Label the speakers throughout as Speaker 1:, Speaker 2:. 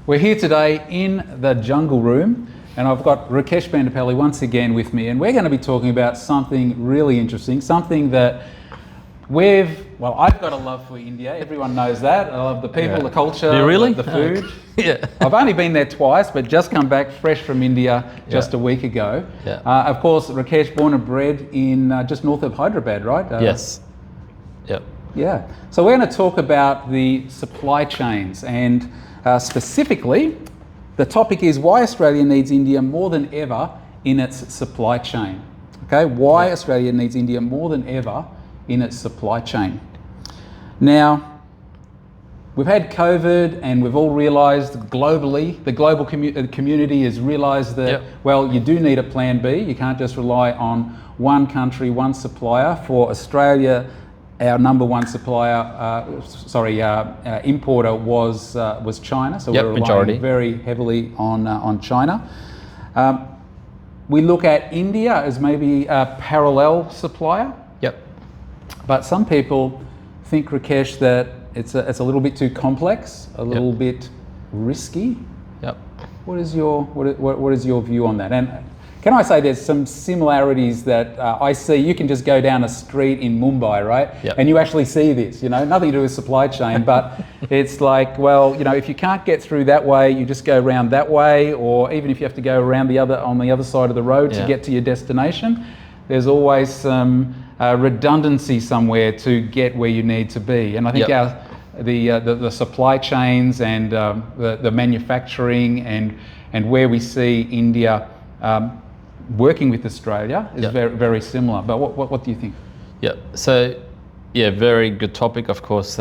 Speaker 1: We're here today in the Jungle Room, and I've got Rakesh Bandapalli once again with me, and we're going to be talking about something really interesting, something that I've got a love for India. Everyone knows that. I love the people, the culture, the food.
Speaker 2: Yeah.
Speaker 1: I've only been there twice, but just come back fresh from India just a week ago.
Speaker 2: Yeah.
Speaker 1: Of course, Rakesh, born and bred in just north of Hyderabad, right?
Speaker 2: Yes. Yep.
Speaker 1: Yeah. So we're going to talk about the supply chains, and specifically, the topic is why Australia needs India more than ever in its supply chain. Okay, why Australia needs India more than ever in its supply chain. Now, we've had COVID, and we've all realised globally, the global community has realised that, well, you do need a plan B. You can't just rely on one country, one supplier. For Australia, our number one supplier, importer was China, so we're relying very heavily on China. We look at India as maybe a parallel supplier.
Speaker 2: Yep.
Speaker 1: But some people think, Rakesh, that it's a little bit too complex, a little bit risky.
Speaker 2: Yep.
Speaker 1: What is your view on that? And can I say there's some similarities that I see? You can just go down a street in Mumbai, right?
Speaker 2: Yep.
Speaker 1: And you actually see this, nothing to do with supply chain, but it's like, well, if you can't get through that way, you just go around that way, or even if you have to go around on the other side of the road to get to your destination, there's always some redundancy somewhere to get where you need to be. And I think the supply chains and the manufacturing and where we see India working with Australia is very, very similar. But what do you think?
Speaker 2: Yeah. So, very good topic. Of course,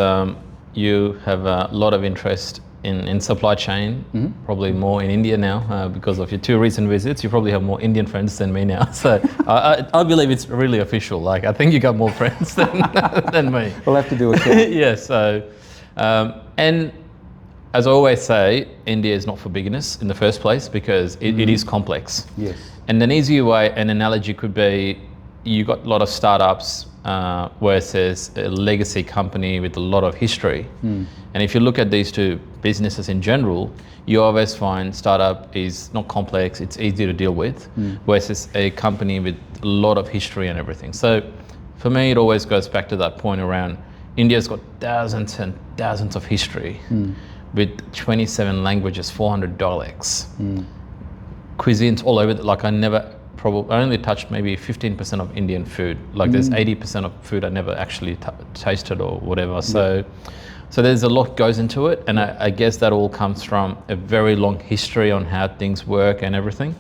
Speaker 2: you have a lot of interest in supply chain, probably more in India now because of your 2 recent visits. You probably have more Indian friends than me now. So I believe it's really official. Like, I think you got more friends than me.
Speaker 1: We'll have to do a count.
Speaker 2: Yeah. So, and as I always say, India is not for beginners in the first place because it is complex.
Speaker 1: Yes.
Speaker 2: And an easier way, an analogy could be, you got a lot of startups versus a legacy company with a lot of history. And if you look at these two businesses in general, you always find startup is not complex, it's easy to deal with, versus a company with a lot of history and everything. So for me, it always goes back to that point around India's got thousands and thousands of history with 27 languages, 400 dialects, cuisines all over. Like I only touched maybe 15% of Indian food. Like there's 80% of food I never actually tasted or whatever. So there's a lot goes into it, and I guess that all comes from a very long history on how things work and everything.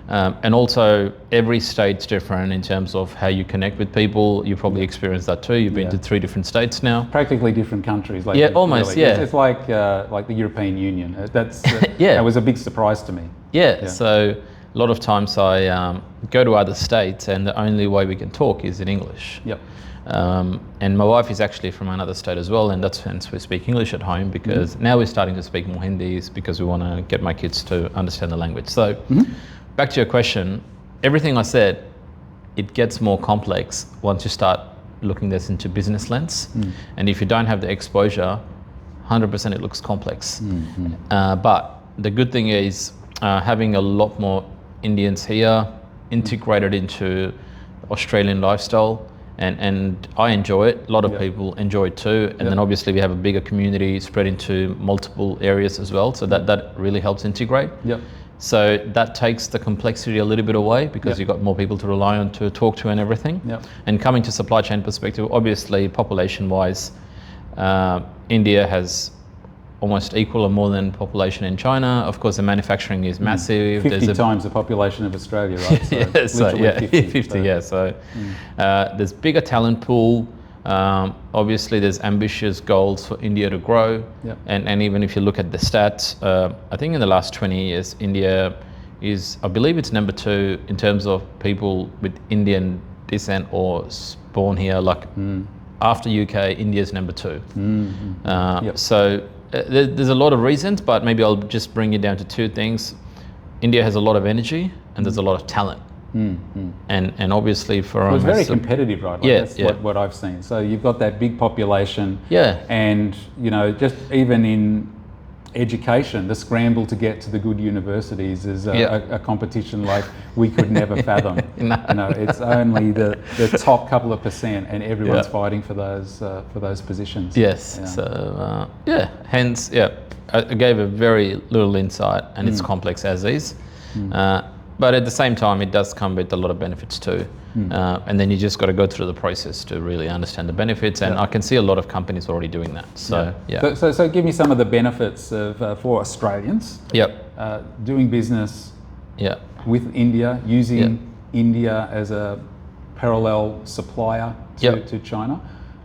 Speaker 2: And also every state's different in terms of how you connect with people. You probably experienced that too. You've been to 3 different states now.
Speaker 1: Practically different countries. Like
Speaker 2: almost.
Speaker 1: Really.
Speaker 2: Yeah,
Speaker 1: it's like the European Union. That was a big surprise to me.
Speaker 2: Yeah. So a lot of times I go to other states, and the only way we can talk is in English.
Speaker 1: Yep.
Speaker 2: And my wife is actually from another state as well, and that's hence we speak English at home, because now we're starting to speak more Hindi because we want to get my kids to understand the language. So back to your question, everything I said, it gets more complex once you start looking this into business lens. And if you don't have the exposure, 100% it looks complex. But the good thing is having a lot more Indians here integrated into Australian lifestyle. And I enjoy it. A lot of people enjoy it too. And then obviously we have a bigger community spread into multiple areas as well. So that really helps integrate. So that takes the complexity a little bit away, because you've got more people to rely on, to talk to and everything. And coming to supply chain perspective, obviously population wise, India has almost equal or more than population in China. Of course, the manufacturing is massive.
Speaker 1: 50 times the population of Australia, right? So
Speaker 2: literally 50. So there's bigger talent pool. Obviously, there's ambitious goals for India to grow. And even if you look at the stats, I think in the last 20 years, India is, I believe it's number 2 in terms of people with Indian descent or born here. Like after UK, India's number 2. So there's a lot of reasons, but maybe I'll just bring it down to 2 things. India has a lot of energy, and there's a lot of talent. And obviously for
Speaker 1: it's very competitive, right? Like that's what I've seen. So you've got that big population, and just even education, the scramble to get to the good universities is a competition like we could never fathom.
Speaker 2: No.
Speaker 1: You know, it's only the top couple of percent, and everyone's fighting for those positions.
Speaker 2: Yes.
Speaker 1: Yeah.
Speaker 2: So hence, I gave a very little insight, and it's complex as is. But at the same time, it does come with a lot of benefits too. And then you just got to go through the process to really understand the benefits. And I can see a lot of companies already doing that. So,
Speaker 1: So give me some of the benefits of for Australians. Doing business. With India, using India as a parallel supplier to China.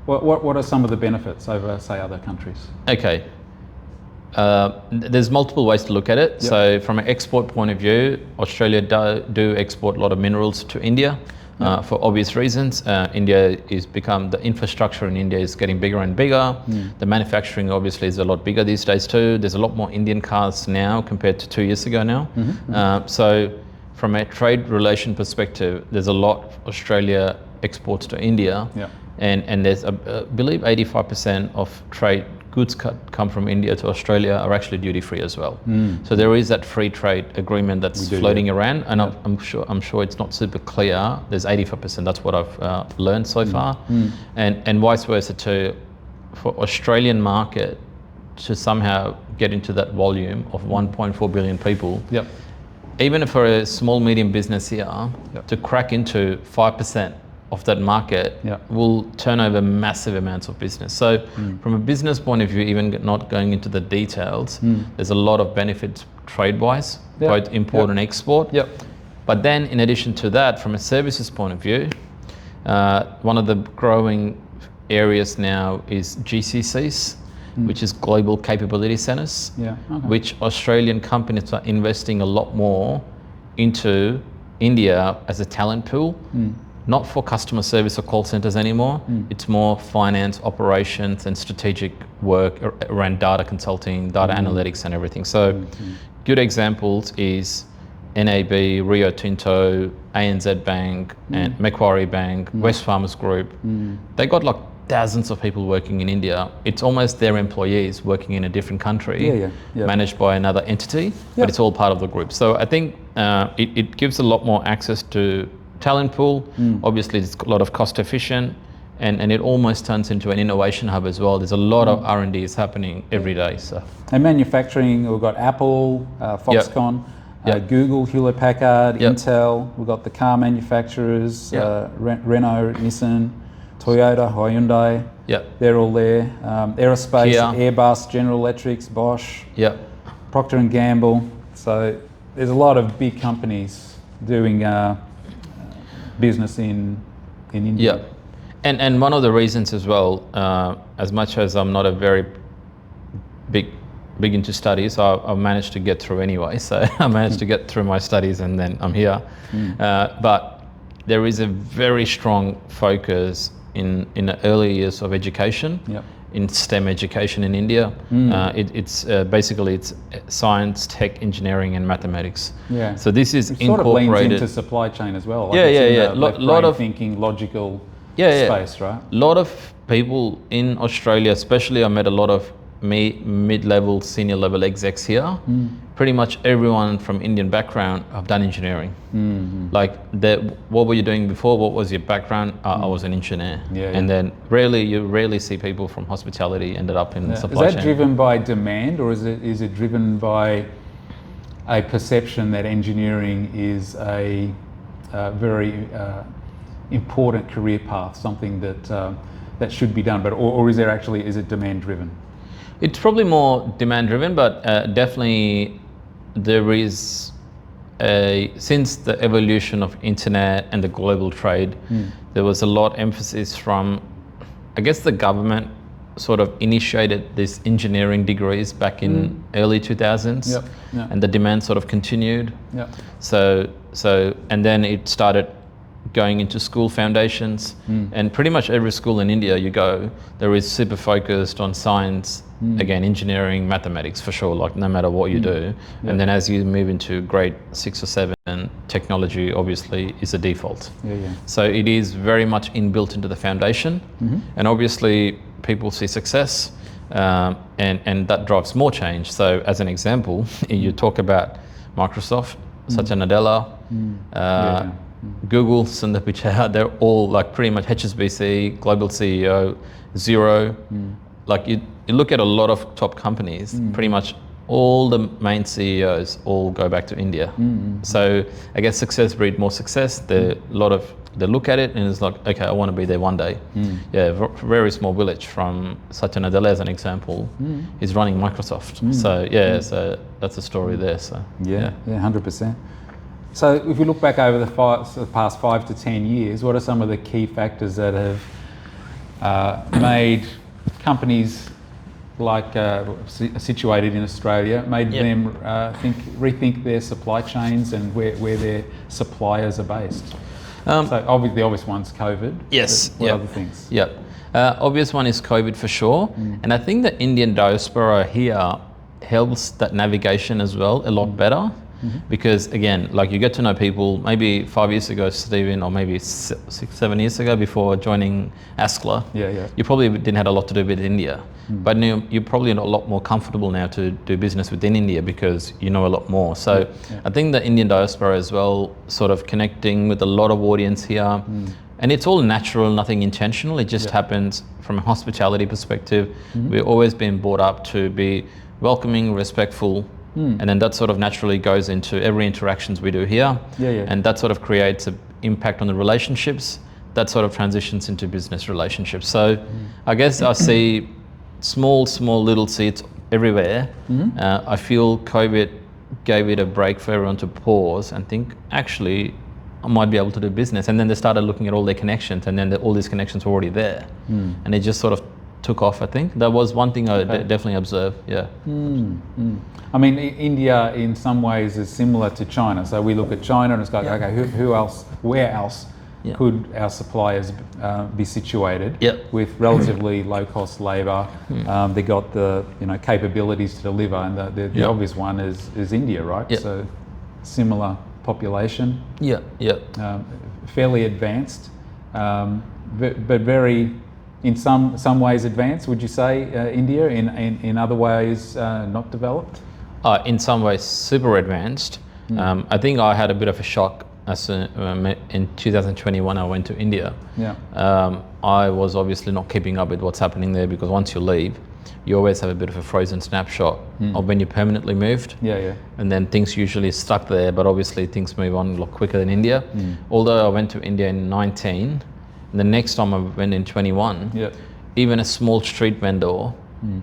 Speaker 1: What are some of the benefits over, say, other countries?
Speaker 2: Okay. There's multiple ways to look at it. So from an export point of view, Australia do export a lot of minerals to India for obvious reasons. India is the infrastructure in India is getting bigger and bigger. The manufacturing obviously is a lot bigger these days too. There's a lot more Indian cars now compared to 2 years ago now. So from a trade relation perspective, there's a lot Australia exports to India. And there's, I believe 85% of trade goods come from India to Australia are actually duty-free as well. So there is that free trade agreement that's floating around, and I'm sure it's not super clear. There's 85%. That's what I've learned so far, and vice versa too. For Australian market to somehow get into that volume of 1.4 billion people, even for a small medium business here to crack into 5% of that market will turn over massive amounts of business. So from a business point of view, even not going into the details, there's a lot of benefits trade-wise, both import and export. But then in addition to that, from a services point of view, one of the growing areas now is GCCs, which is Global Capability Centers, which Australian companies are investing a lot more into India as a talent pool. Not for customer service or call centers anymore. It's more finance, operations, and strategic work around data consulting, data analytics, and everything. So, good examples is NAB, Rio Tinto, ANZ Bank, and Macquarie Bank, West Farmers Group. They got like thousands of people working in India. It's almost their employees working in a different country, managed by another entity, but it's all part of the group. So I think it gives a lot more access to talent pool. Obviously it's a lot of cost efficient, and it almost turns into an innovation hub as well. There's a lot of R&D is happening every day. So,
Speaker 1: and manufacturing, we've got Apple, Foxconn, Google, Hewlett Packard, Intel. We've got the car manufacturers, Renault, Nissan, Toyota, Hyundai. They're all there. Aerospace, Kia. Airbus, General Electric, Bosch, Procter and Gamble. So there's a lot of big companies doing business in India.
Speaker 2: And one of the reasons as well, as much as I'm not a very big into studies, I've managed to get through anyway. So I managed to get through my studies and then I'm here. But there is a very strong focus in the early years of education, in STEM education in India. It's basically it's science, tech, engineering, and mathematics. So this is
Speaker 1: it
Speaker 2: incorporated.
Speaker 1: Sort of leans into supply chain as well. Like lot of thinking, logical space, right?
Speaker 2: A lot of people in Australia, especially I met a lot of mid-level, senior level execs here. Pretty much everyone from Indian background have done engineering. Like what were you doing before? What was your background? I was an engineer. And then you rarely see people from hospitality ended up in supply chain.
Speaker 1: Is that driven by demand, or is it driven by a perception that engineering is a very important career path, something that should be done, or is it demand driven?
Speaker 2: It's probably more demand driven, but definitely there is since the evolution of internet and the global trade, there was a lot of emphasis from, I guess the government sort of initiated these engineering degrees back in early 2000s, and the demand sort of continued. So and then it started going into school foundations, and pretty much every school in India you go, there is super focused on science, again engineering, mathematics for sure, like no matter what you do. And then as you move into grade 6 or 7, technology obviously is a default. So it is very much inbuilt into the foundation, and obviously people see success. and that drives more change. So as an example, you talk about Microsoft, Satya Nadella, Google, Sundar Pichai, they're all like pretty much HSBC, global CEO, Xero. Like you look at a lot of top companies, pretty much all the main CEOs all go back to India. So I guess success breeds more success. They look at it and it's like, okay, I want to be there one day. Yeah, very small village from Satya Nadella as an example is running Microsoft. So yeah, so that's the story there. So
Speaker 1: yeah, 100%. So if you look back over the past 5 to 10 years, what are some of the key factors that have made companies like situated in Australia, made them rethink their supply chains and where their suppliers are based? So obviously the obvious one's COVID.
Speaker 2: Yes.
Speaker 1: What other things?
Speaker 2: Yep. Obvious one is COVID for sure. And I think the Indian diaspora here helps that navigation as well a lot better. Because again, like you get to know people, maybe 5 years ago, Stephen, or maybe 6-7 years ago before joining Askla, you probably didn't have a lot to do with India. But now you're probably a lot more comfortable now to do business within India because you know a lot more. So I think the Indian diaspora as well, sort of connecting with a lot of audience here. And it's all natural, nothing intentional. It just happens from a hospitality perspective. We've always been brought up to be welcoming, respectful, and then that sort of naturally goes into every interactions we do here. And that sort of creates an impact on the relationships. That sort of transitions into business relationships. So I guess I see small little seeds everywhere. I feel COVID gave it a break for everyone to pause and think, actually, I might be able to do business. And then they started looking at all their connections, and then all these connections were already there. And it just sort of took off, I think. That was one thing I definitely observed,
Speaker 1: I mean, India in some ways is similar to China. So we look at China and it's like, okay, who else, where else could our suppliers be situated with relatively low-cost labour? They got the capabilities to deliver, and the obvious one is India, right? So similar population, fairly advanced, but very, in some ways advanced. Would you say India? In other ways not developed?
Speaker 2: In some ways super advanced. I think I had a bit of a shock as in 2021 I went to India. I was obviously not keeping up with what's happening there, because once you leave, you always have a bit of a frozen snapshot of when you permanently moved. And then things usually stuck there, but obviously things move on a lot quicker than India. Although I went to India in 19, and the next time I went in 21, even a small street vendor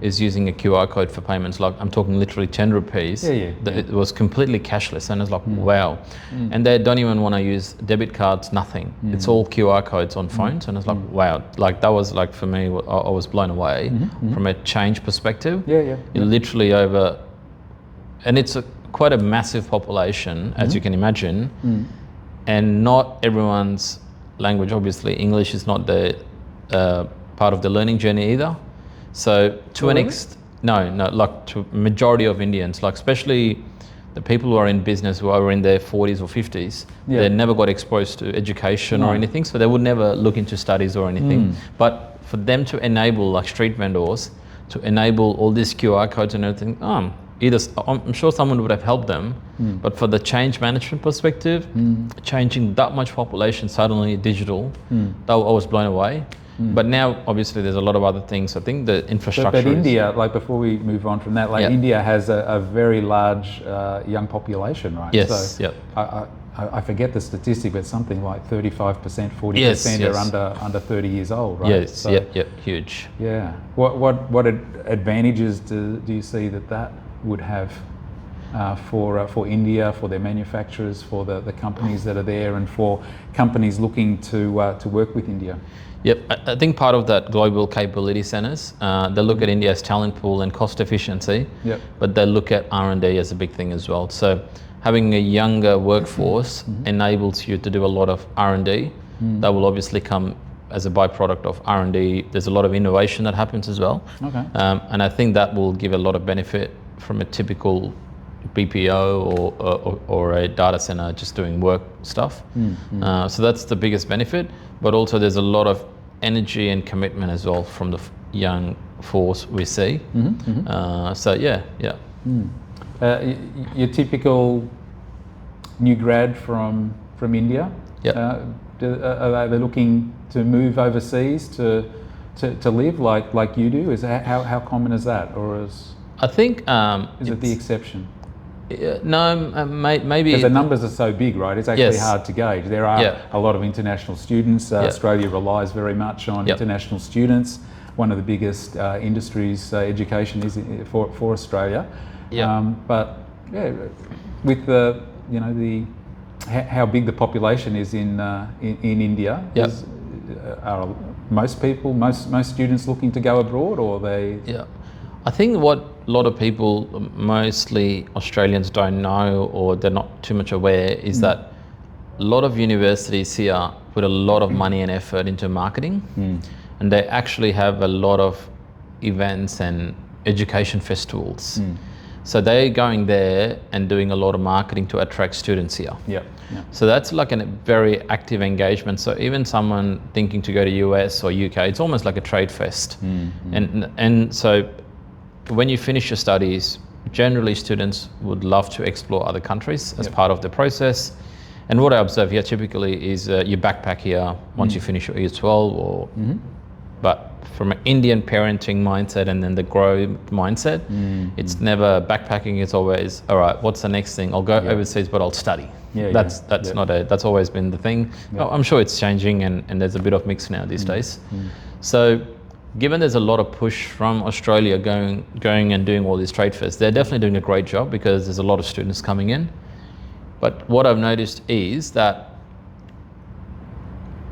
Speaker 2: is using a QR code for payments. Like I'm talking literally 10 rupees. It was completely cashless, and it's like, wow. And they don't even want to use debit cards, nothing. It's all QR codes on phones, and it's like, wow. Like that was like, for me, I was blown away from a change perspective. It literally over, and it's quite a massive population, as you can imagine, and not everyone's language, obviously English is not the part of the learning journey either. So to an extent, no, like to majority of Indians, like especially the people who are in business who are in their 40s or 50s, they never got exposed to education or anything, so they would never look into studies or anything. But for them to enable, like street vendors, to enable all these QR codes and everything, either I'm sure someone would have helped them, but for the change management perspective, changing that much population suddenly digital, I was blown away. But now, obviously, there's a lot of other things. I think the infrastructure.
Speaker 1: But India, like before we move on from that, like India has a very large young population, right?
Speaker 2: Yes.
Speaker 1: So I forget the statistic, but something like 35%, 40% are under 30 years old, right?
Speaker 2: Yes. So, huge.
Speaker 1: Yeah. What advantages do you see that would have for India, for their manufacturers, for the companies that are there, and for companies looking to work with India?
Speaker 2: I think part of that global capability centers, they look at India as talent pool and cost efficiency, but they look at R&D as a big thing as well. So having a younger workforce enables you to do a lot of R&D. That will obviously come as a byproduct of R&D. There's a lot of innovation that happens as well. And I think that will give a lot of benefit from a typical BPO or a data center just doing work stuff. So that's the biggest benefit. But also there's a lot of energy and commitment as well from the young force we see. So yeah.
Speaker 1: Your typical new grad from India.
Speaker 2: Yep.
Speaker 1: Are they looking to move overseas to live like you do? How common is that, or
Speaker 2: I think
Speaker 1: is it the exception?
Speaker 2: No, maybe
Speaker 1: because the numbers are so big, right? It's actually
Speaker 2: Yes.
Speaker 1: hard to gauge. There are a lot of international students. Australia relies very much on international students. One of the biggest industries, education is for Australia. But yeah, with the how big the population is in India. Are most students looking to go abroad, or they?
Speaker 2: Yeah, I think what a lot of people, mostly Australians, don't know, or they're not too much aware, is that a lot of universities here put a lot of money and effort into marketing, and they actually have a lot of events and education festivals. So they're going there and doing a lot of marketing to attract students here. So that's like a very active engagement. So even someone thinking to go to US or UK, it's almost like a trade fest. And so when you finish your studies, generally students would love to explore other countries as part of the process. And what I observe here typically is you backpack here once you finish your year 12 or but from an Indian parenting mindset and then the grow mindset, it's never backpacking. It's always, all right, what's the next thing? I'll go overseas, but I'll study. That's always been the thing. I'm sure it's changing, and there's a bit of mix now these days. So given there's a lot of push from Australia going and doing all these trade fairs, they're definitely doing a great job because there's a lot of students coming in. But what I've noticed is that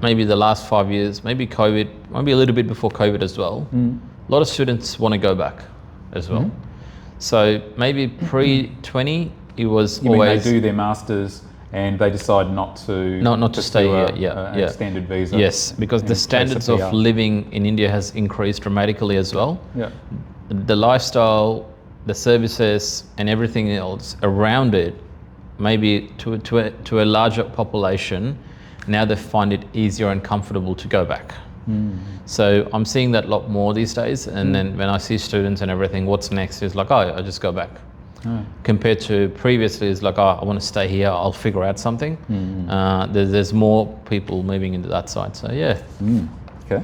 Speaker 2: maybe the last 5 years, maybe COVID, maybe a little bit before COVID as well, a lot of students want to go back as well. So maybe pre-20, it was
Speaker 1: you
Speaker 2: always...
Speaker 1: mean they do their masters and they decide not to
Speaker 2: stay here,
Speaker 1: an extended visa.
Speaker 2: Yes, because the standards of living in India has increased dramatically as well. The lifestyle, the services and everything else around it, maybe to a larger population, now they find it easier and comfortable to go back. So I'm seeing that a lot more these days. And then when I see students and everything, what's next is like, oh, I just go back. Compared to previously, it's like, oh, I want to stay here, I'll figure out something. There's more people moving into that side. So yeah.
Speaker 1: Okay.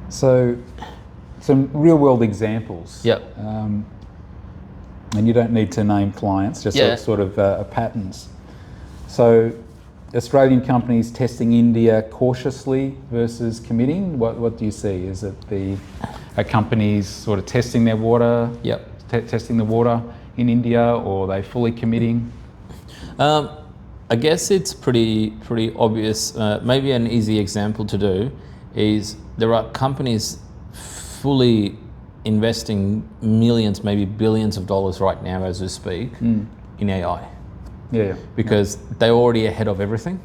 Speaker 1: So some real world examples. And you don't need to name clients, just sort of patterns. So Australian companies testing India cautiously versus committing. What do you see? Is it are companies sort of testing their water, testing the water in India, or are they fully committing?
Speaker 2: I guess it's pretty obvious. Maybe an easy example to do is there are companies fully investing millions, maybe billions of dollars right now as we speak in AI. Because they're already ahead of everything.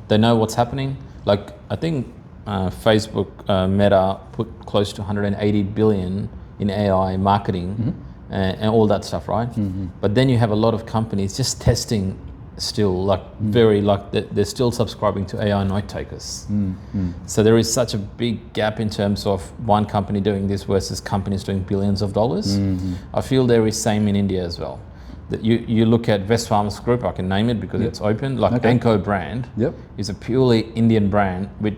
Speaker 2: They know what's happening. Like I think Facebook, Meta put close to 180 billion in AI marketing and all that stuff, right? But then you have a lot of companies just testing still, like they're still subscribing to AI note takers. So there is such a big gap in terms of one company doing this versus companies doing billions of dollars. I feel there is same in India as well. That you look at Westfarmers Group, I can name it because it's open, like Anko brand is a purely Indian brand with,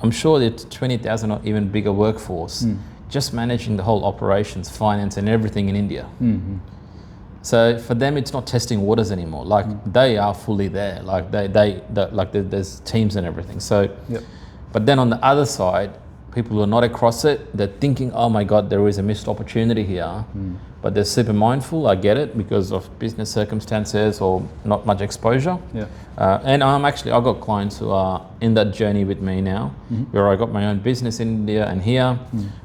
Speaker 2: I'm sure it's 20,000 or even bigger workforce, just managing the whole operations, finance and everything in India. So for them, it's not testing waters anymore. Like they are fully there. Like there's teams and everything. So, but then on the other side, people who are not across it, they're thinking, oh my God, there is a missed opportunity here. But they're super mindful. I get it because of business circumstances or not much exposure. And I've got clients who are in that journey with me now, where I got my own business in India and here.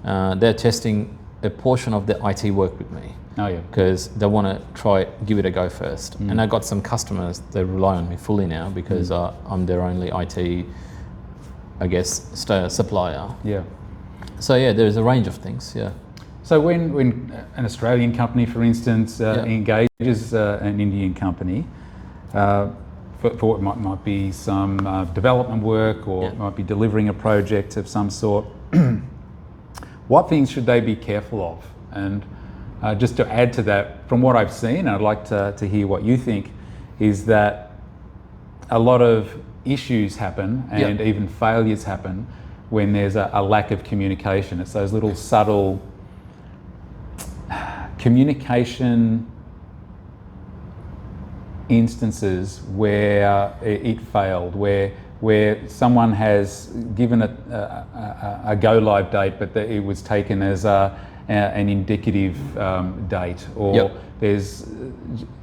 Speaker 2: They're testing a portion of the IT work with me. Because they want to give it a go first. And I got some customers that rely on me fully now because I'm their only IT, I guess, supplier. So yeah, there's a range of things.
Speaker 1: So when an Australian company, for instance, engages an Indian company, for what might be some development work, or might be delivering a project of some sort. What things should they be careful of? And just to add to that, from what I've seen, and I'd like to hear what you think, is that a lot of issues happen and even failures happen when there's a lack of communication. It's those little subtle communication instances where it failed, where someone has given a go live date, but it was taken as an indicative date, or there's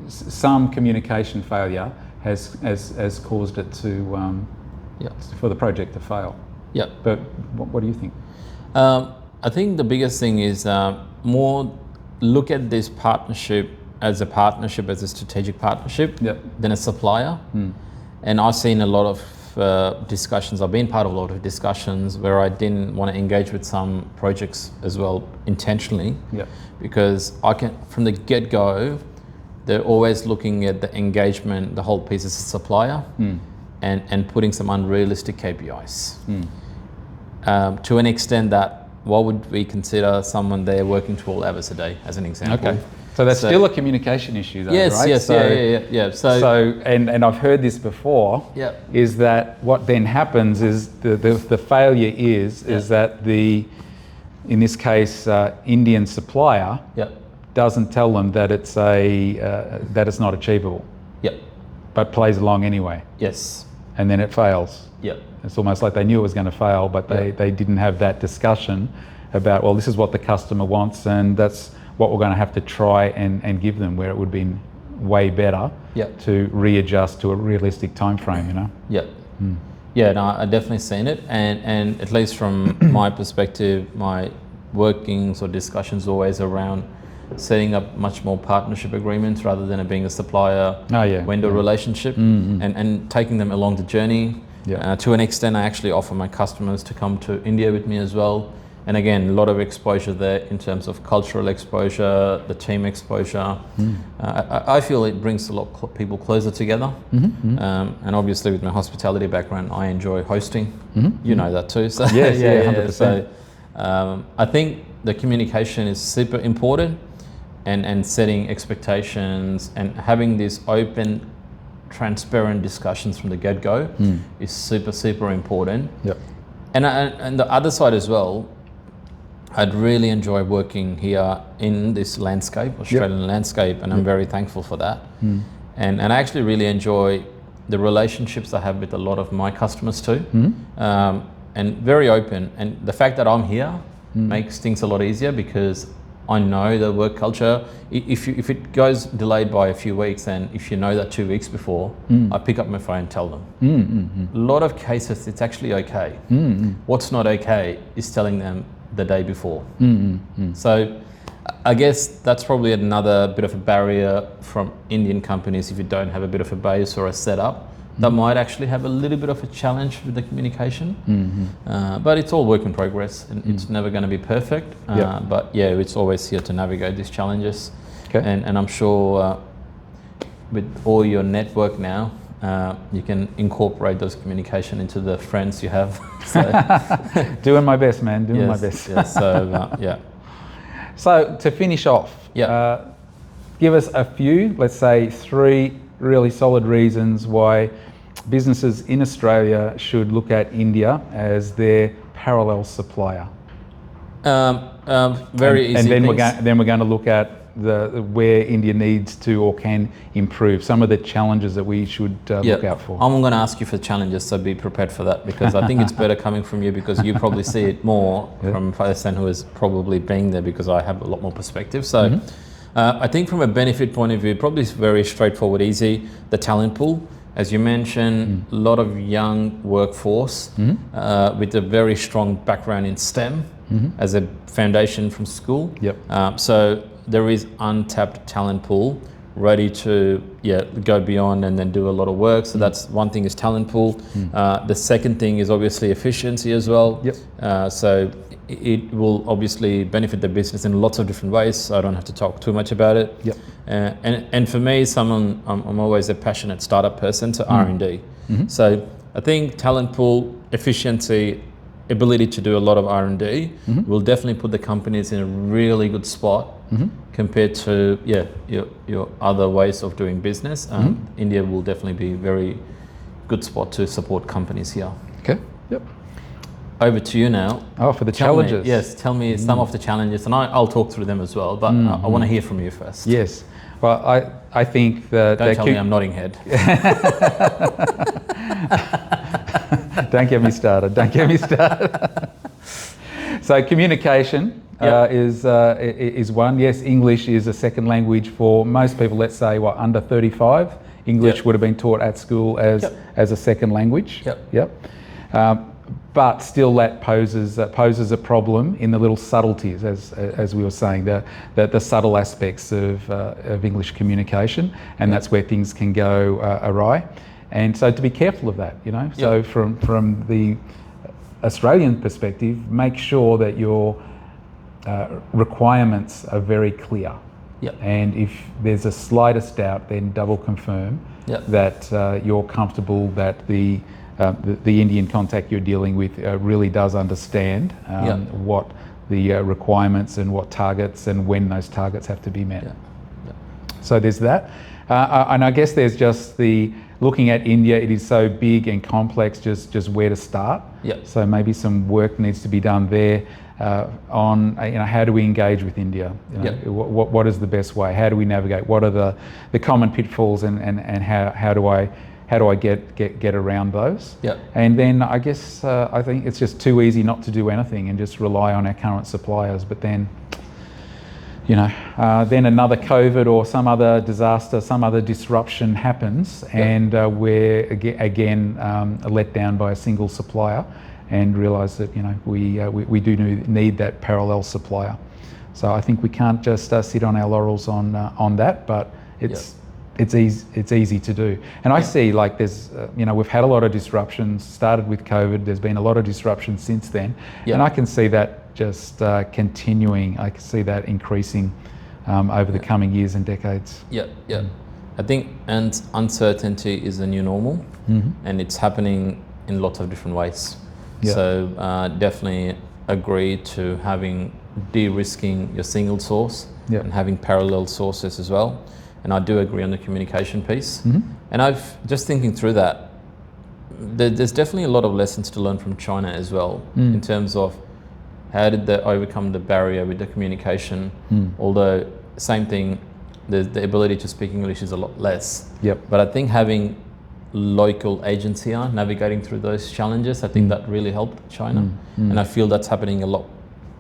Speaker 1: some communication failure has caused it to for the project to fail.
Speaker 2: Yeah.
Speaker 1: But what do you think?
Speaker 2: I think the biggest thing is more look at this partnership as a strategic partnership than a supplier. And I've seen a lot of discussions. I've been part of a lot of discussions where I didn't want to engage with some projects as well intentionally, because from the get-go, they're always looking at the engagement, the whole piece as a supplier, and putting some unrealistic KPIs. To an extent that, what would we consider someone there working 12 hours a day, as an example?
Speaker 1: Okay. So that's still a communication issue, though, right?
Speaker 2: Yes, yeah.
Speaker 1: So and I've heard this before. Is that what then happens is the failure is that in this case, Indian supplier doesn't tell them that it's that it's not achievable. But plays along anyway.
Speaker 2: Yes.
Speaker 1: And then it fails. It's almost like they knew it was going to fail, but they didn't have that discussion about, well, this is what the customer wants, and that's what we're going to have to try and give them, where it would be way better to readjust to a realistic time frame, you know?
Speaker 2: Yeah, no, I've definitely seen it, and at least from my perspective, my workings or discussions always around setting up much more partnership agreements rather than it being a supplier-vendor relationship, and taking them along the journey. To an extent, I actually offer my customers to come to India with me as well. And again, a lot of exposure there in terms of cultural exposure, the team exposure. I feel it brings a lot of people closer together. And obviously with my hospitality background, I enjoy hosting. You know that too. So, 100%. So I think the communication is super important, and setting expectations and having these open, transparent discussions from the get-go is super important. And the other side as well, I'd really enjoy working here in this landscape, Australian landscape, and I'm very thankful for that. And I actually really enjoy the relationships I have with a lot of my customers too, and very open. And the fact that I'm here makes things a lot easier, because I know the work culture. If it goes delayed by a few weeks, and if you know that 2 weeks before, I pick up my phone and tell them. A lot of cases, it's actually okay. What's not okay is telling them the day before. So I guess that's probably another bit of a barrier from Indian companies. If you don't have a bit of a base or a setup, that might actually have a little bit of a challenge with the communication. But it's all work in progress, and it's never going to be perfect. But yeah, it's always here to navigate these challenges. And I'm sure with all your network now, you can incorporate those communication into the friends you have. So,
Speaker 1: doing my best, man. Doing my best. So to finish off, give us a few, let's say 3 really solid reasons why businesses in Australia should look at India as their parallel supplier.
Speaker 2: Very easy.
Speaker 1: And then we're going to look at where India needs to or can improve, some of the challenges that we should look out for.
Speaker 2: I'm going to ask you for challenges, so be prepared for that, because I think it's better coming from you, because you probably see it more from a person who is probably being there, because I have a lot more perspective. So I think from a benefit point of view, probably it's very straightforward, easy. The talent pool, as you mentioned, a lot of young workforce with a very strong background in STEM as a foundation from school. So there is untapped talent pool ready to go beyond and then do a lot of work. So that's one thing, is talent pool. The second thing is obviously efficiency as well. So it will obviously benefit the business in lots of different ways. So I don't have to talk too much about it. And for me, I'm always a passionate startup person, so R&D. So I think talent pool, efficiency, ability to do a lot of R&D will definitely put the companies in a really good spot compared to your other ways of doing business. India will definitely be a very good spot to support companies here.
Speaker 1: Okay.
Speaker 2: Over to you now.
Speaker 1: Oh, for the challenges.
Speaker 2: Tell me some of the challenges, and I'll talk through them as well, but I want to hear from you first.
Speaker 1: Yes. Well, I think that...
Speaker 2: Don't tell me I'm nodding head.
Speaker 1: Don't get me started. Don't get me started. So communication is one. Yes, English is a second language for most people. Let's say under 35, English would have been taught at school as a second language. But still, that poses a problem in the little subtleties, as we were saying, the subtle aspects of English communication, and that's where things can go awry. And so to be careful of that, So from the Australian perspective, make sure that your requirements are very clear. And if there's a slightest doubt, then double confirm that you're comfortable that the Indian contact you're dealing with really does understand what the requirements and what targets and when those targets have to be met. So there's that. And I guess there's just looking at India, it is so big and complex, just where to start. So maybe some work needs to be done there on how do we engage with India? What is the best way? How do we navigate? What are the common pitfalls and how do I get around those? And then I guess I think it's just too easy not to do anything and just rely on our current suppliers. But then, then another COVID or some other disaster, some other disruption happens, and we're again let down by a single supplier, and realise that we do need that parallel supplier. So I think we can't just sit on our laurels on that, but it's easy to do. And I see there's, we've had a lot of disruptions, started with COVID, there's been a lot of disruption since then. And I can see that just continuing. I can see that increasing over the coming years and decades.
Speaker 2: I think and uncertainty is the new normal, and it's happening in lots of different ways. So definitely agree to having de-risking your single source and having parallel sources as well. And I do agree on the communication piece. And I've just thinking through that, there's definitely a lot of lessons to learn from China as well, in terms of how did they overcome the barrier with the communication. Although, same thing, the ability to speak English is a lot less. But I think having local agency navigating through those challenges, I think that really helped China. And I feel that's happening a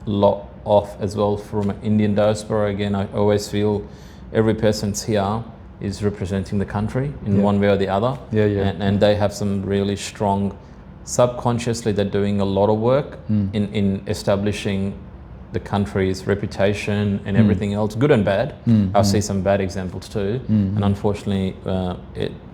Speaker 2: lot of as well from an Indian diaspora. Again, I always feel every person's here is representing the country in one way or the other. And they have some really strong, subconsciously they're doing a lot of work in establishing the country's reputation and everything else, good and bad. I see some bad examples too, and unfortunately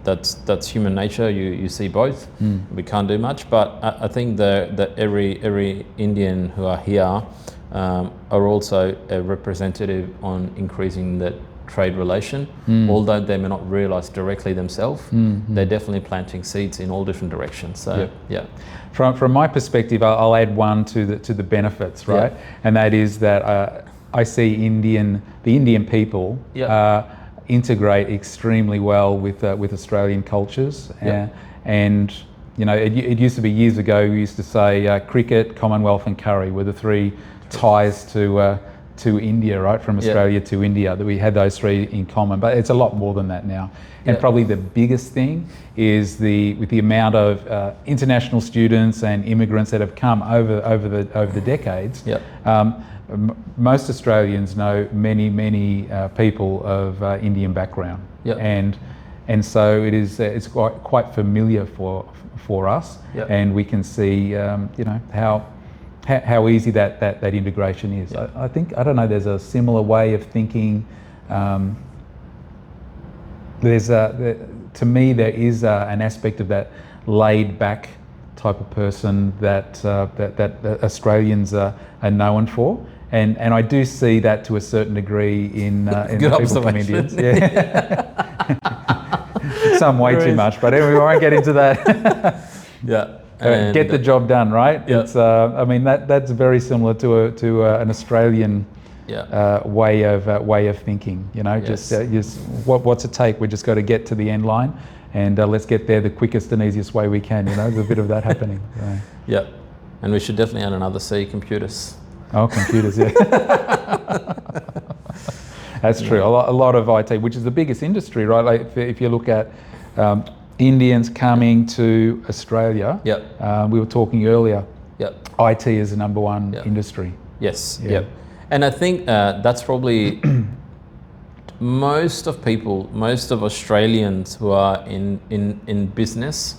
Speaker 2: that's human nature. You see both. We can't do much, but I think that every Indian who are here are also a representative on increasing the trade relation, although they may not realise directly themselves. They're definitely planting seeds in all different directions. So
Speaker 1: From my perspective, I'll add one to the benefits, right? And that is that I see the Indian people integrate extremely well with Australian cultures, and it used to be years ago we used to say cricket, Commonwealth, and curry were the three ties to India, right? From Australia to India, that we had those three in common, but it's a lot more than that now. And probably the biggest thing is with the amount of international students and immigrants that have come over the decades. Most Australians know many people of Indian background, and so it's quite familiar for us, and we can see how easy that integration is. I don't know, there's a similar way of thinking To me, there is an aspect of that laid back type of person that Australians are known for. And I do see that to a certain degree in
Speaker 2: Good
Speaker 1: people from
Speaker 2: observation.
Speaker 1: Indians. Yeah. Some way too much, but anyway, we won't get into that.
Speaker 2: Yeah.
Speaker 1: Get the job done, right?
Speaker 2: Yeah.
Speaker 1: It's I mean that's very similar to an Australian way of thinking. You know,
Speaker 2: Yes.
Speaker 1: just what's it take? We just got to get to the end line, and let's get there the quickest and easiest way we can. You know, there's a bit of that happening. So.
Speaker 2: Yeah. And we should definitely add another C, computers.
Speaker 1: Oh, computers, yeah. That's true. A lot of IT, which is the biggest industry, right? Like if you look at Indians coming to Australia, we were talking earlier, IT is the number one industry.
Speaker 2: Yes, yeah. And I think that's probably most of Australians who are in business,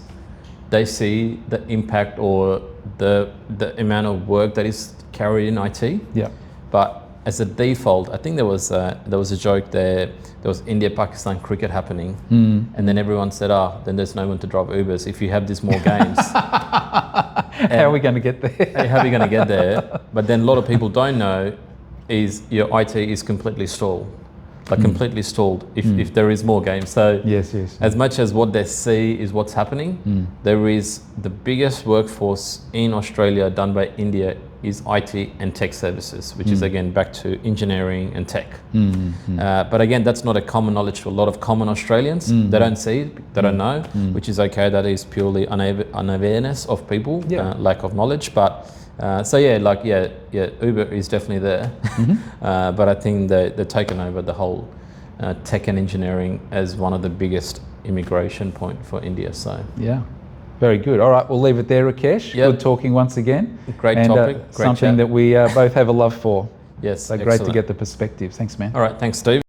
Speaker 2: they see the impact or the amount of work that is carried in IT.
Speaker 1: Yeah.
Speaker 2: But as a default, I think there was a joke there. There was India-Pakistan cricket happening, and then everyone said, then there's no one to drive Ubers if you have these more games.
Speaker 1: How are we going to get there?
Speaker 2: How are we going to get there? But then a lot of people don't know is your IT is completely stalled. Completely stalled if there is more games. So
Speaker 1: yes.
Speaker 2: As much as what they see is what's happening, there is the biggest workforce in Australia done by India is IT and tech services, which is again back to engineering and tech. But again, that's not a common knowledge to a lot of common Australians. They don't see it, they don't know, which is okay. That is purely unawareness of people, lack of knowledge. But Uber is definitely there. But I think they've taken over the whole tech and engineering as one of the biggest immigration point for India. So
Speaker 1: yeah. Very good. All right, we'll leave it there, Rakesh. Good talking once again.
Speaker 2: Great topic. Great
Speaker 1: something
Speaker 2: chat.
Speaker 1: that we both have a love for.
Speaker 2: Yes,
Speaker 1: So great to get the perspective. Thanks, man.
Speaker 2: All right, thanks, Steve.